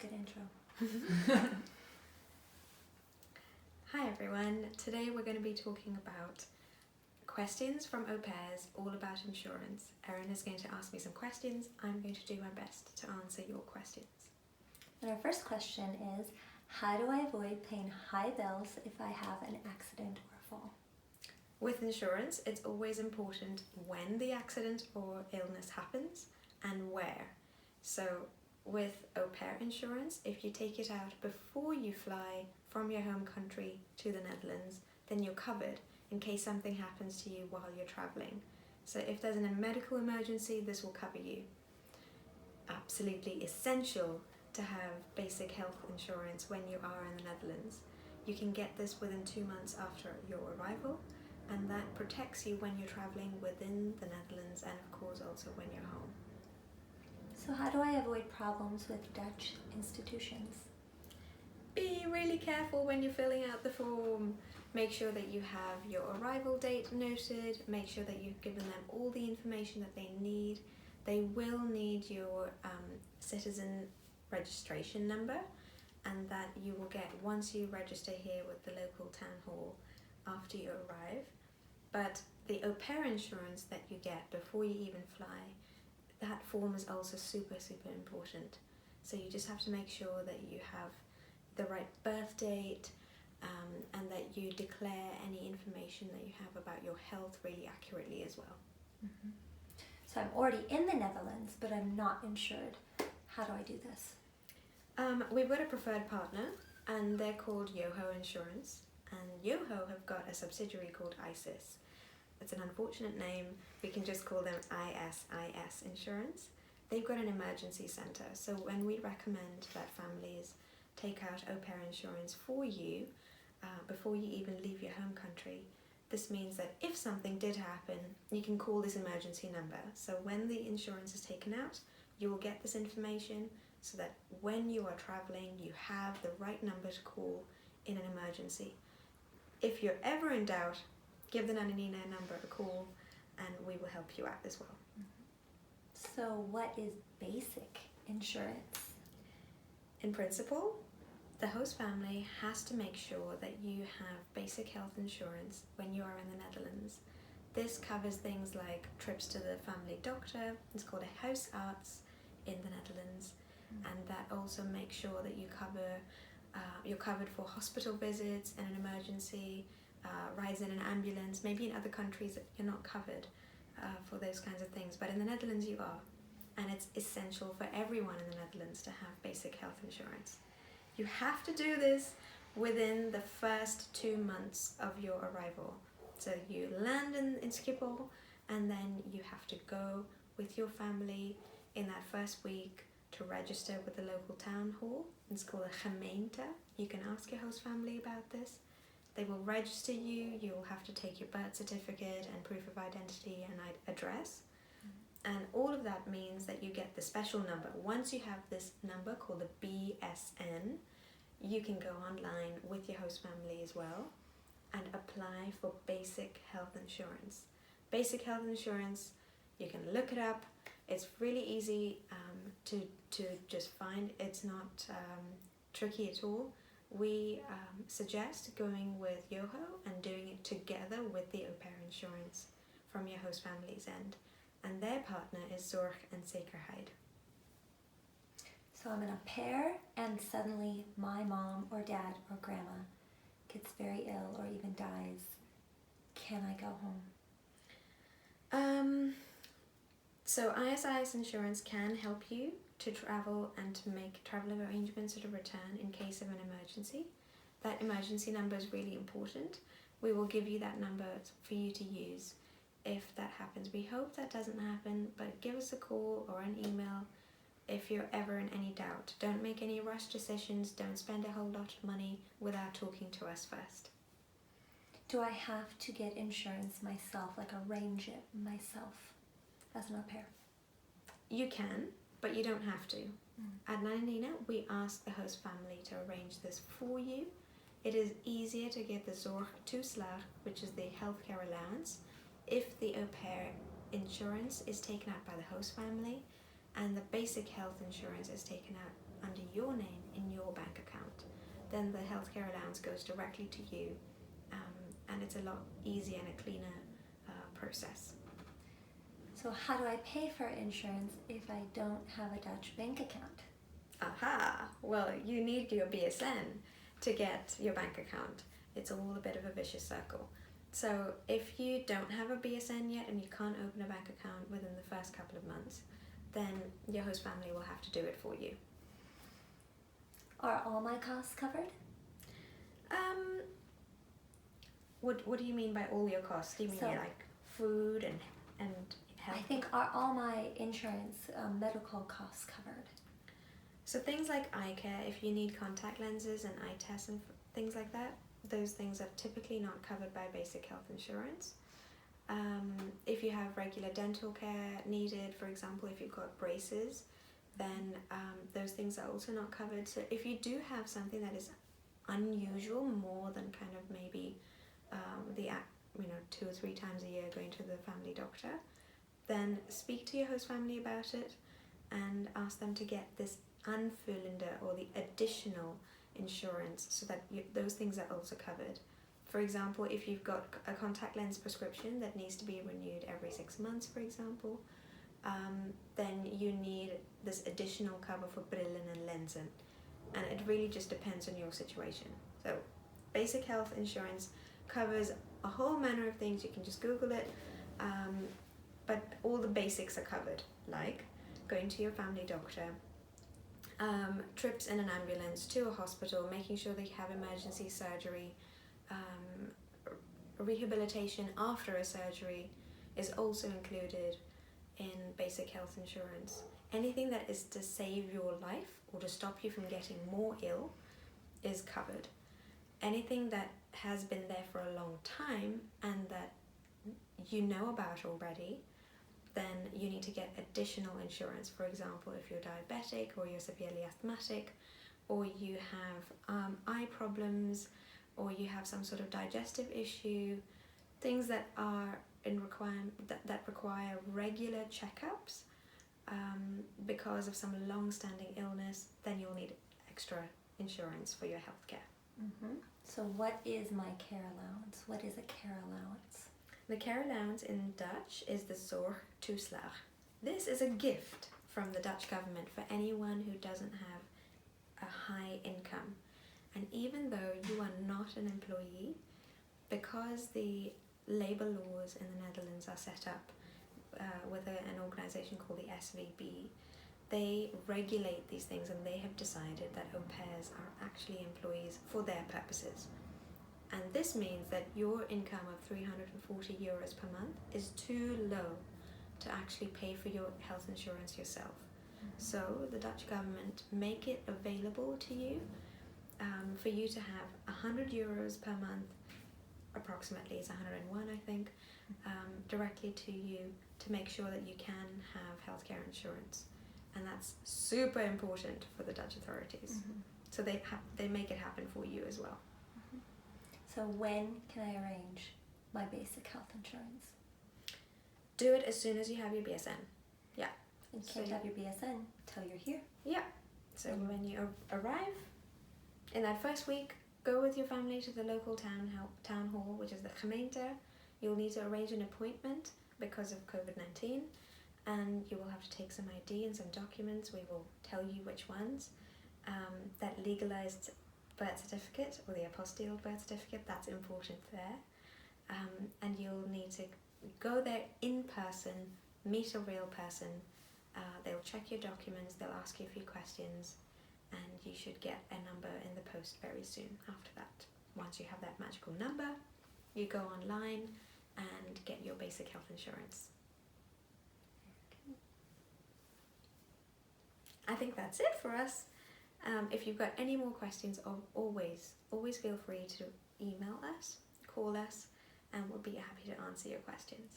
good intro. Hi everyone, today we're going to be talking about questions from au pairs all about insurance. Erin is going to ask me some questions. I'm going to do my best to answer your questions. And our first question is, how do I avoid paying high bills if I have an accident or a fall? With insurance, it's always important when the accident or illness happens and where. So with au pair insurance, if you take it out before you fly from your home country to the Netherlands, then you're covered in case something happens to you while you're traveling. So if there's a medical emergency, this will cover you. Absolutely essential to have basic health insurance when you are in the Netherlands. You can get this within 2 months after your arrival, and that protects you when you're traveling within the Netherlands and of course also when you're home. So how do I avoid problems with Dutch institutions? Be really careful when you're filling out the form. Make sure that you have your arrival date noted. Make sure that you've given them all the information that they need. They will need your citizen registration number, and that you will get once you register here with the local town hall after you arrive. But the au pair insurance that you get before you even fly, that form is also super important. So you just have to make sure that you have the right birth date and that you declare any information that you have about your health really accurately as well. Mm-hmm. So I'm already in the Netherlands, but I'm not insured. How do I do this? We've got a preferred partner, and they're called Yoho Insurance, and Yoho have got a subsidiary called ISIS. It's an unfortunate name. We can just call them ISIS Insurance. They've got an emergency centre, so when we recommend that families take out au pair insurance for you before you even leave your home country, this means that if something did happen, you can call this emergency number. So when the insurance is taken out, you will get this information so that when you are travelling, you have the right number to call in an emergency. If you're ever in doubt, give the Nanny Nina number a call and we will help you out as well. So what is basic insurance? In principle, the host family has to make sure that you have basic health insurance when you are in the Netherlands. This covers things like trips to the family doctor, it's called a huisarts in the Netherlands, and that also makes sure that you're covered for hospital visits and an emergency, rides in an ambulance. Maybe in other countries you're not covered for those kinds of things, but in the Netherlands you are, and it's essential for everyone in the Netherlands to have basic health insurance. You have to do this within the first 2 months of your arrival. So you land in Schiphol, and then you have to go with your family in that first week to register with the local town hall. It's called a gemeente. You can ask your host family about this. They will register you. You'll have to take your birth certificate and proof of identity and address. And all of that means that you get the special number. Once you have this number called the BSN, you can go online with your host family as well and apply for basic health insurance. Basic health insurance, you can look it up. It's really easy to just find. It's not tricky at all. We suggest going with Yoho and doing it together with the au pair insurance from your host family's end. And their partner is Zorg en Zekerheid. So I'm in a pair and suddenly my mom or dad or grandma gets very ill or even dies. Can I go home? So ISIS insurance can help you to travel and to make travel arrangements to return in case of an emergency. That emergency number is really important. We will give you that number for you to use if that happens. We hope that doesn't happen, but give us a call or an email if you're ever in any doubt. Don't make any rush decisions. Don't spend a whole lot of money without talking to us first. Do I have to get insurance myself, like arrange it myself as an au pair? You can, but you don't have to. At Nanny Nina, we ask the host family to arrange this for you. It is easier to get the zorgtoeslag, which is the healthcare allowance, if the au pair insurance is taken out by the host family and the basic health insurance is taken out under your name in your bank account, then the healthcare allowance goes directly to you, and it's a lot easier and a cleaner process. So how do I pay for insurance if I don't have a Dutch bank account? Aha! Well, you need your BSN to get your bank account. It's all a bit of a vicious circle. So if you don't have a BSN yet and you can't open a bank account within the first couple of months, then your host family will have to do it for you. Are all my costs covered? What do you mean by all your costs? Do you mean like food and health? I think are all my insurance medical costs covered? So things like eye care, if you need contact lenses and eye tests and things like that, those things are typically not covered by basic health insurance. If you have regular dental care needed, for example, if you've got braces, then those things are also not covered. So if you do have something that is unusual, more than kind of maybe 2 or 3 times a year going to the family doctor, then speak to your host family about it and ask them to get this anvullende or the additional insurance so that those things are also covered. For example, if you've got a contact lens prescription that needs to be renewed every 6 months, for example, then you need this additional cover for brillen and lenzen, and it really just depends on your situation. So basic health insurance covers a whole manner of things. You can just Google it, but all the basics are covered, like going to your family doctor, trips in an ambulance to a hospital, making sure they have emergency surgery, rehabilitation after a surgery is also included in basic health insurance. Anything that is to save your life or to stop you from getting more ill is covered. Anything that has been there for a long time and that you know about already, then you need to get additional insurance. For example, if you're diabetic or you're severely asthmatic, or you have eye problems, or you have some sort of digestive issue, things that are that require regular checkups because of some long-standing illness, then you'll need extra insurance for your healthcare. Mm-hmm. So what is my care allowance? What is a care allowance? The care allowance in Dutch is the zorgtoeslag. This is a gift from the Dutch government for anyone who doesn't have a high income. And even though you are not an employee, because the labour laws in the Netherlands are set up with an organisation called the SVB, they regulate these things, and they have decided that au pairs are actually employees for their purposes. And this means that your income of 340 euros per month is too low to actually pay for your health insurance yourself. Mm-hmm. So the Dutch government make it available to you for you to have 100 euros per month, approximately, it's 101 I think, directly to you to make sure that you can have healthcare insurance. And that's super important for the Dutch authorities. Mm-hmm. So they make it happen for you as well. Mm-hmm. So when can I arrange my basic health insurance? Do it as soon as you have your BSN. Yeah. You can't have your BSN till you're here. Yeah. So when you arrive, in that first week, go with your family to the local town hall, which is the gemeente. You'll need to arrange an appointment because of COVID-19, and you will have to take some ID and some documents. We will tell you which ones. That legalized birth certificate or the apostilled birth certificate, that's important there. And you'll need to go there in person, meet a real person. They'll check your documents, they'll ask you a few questions, and you should get a number in the post very soon after that. Once you have that magical number, you go online and get your basic health insurance. I think that's it for us. If you've got any more questions, always feel free to email us, call us, and we'll be happy to answer your questions.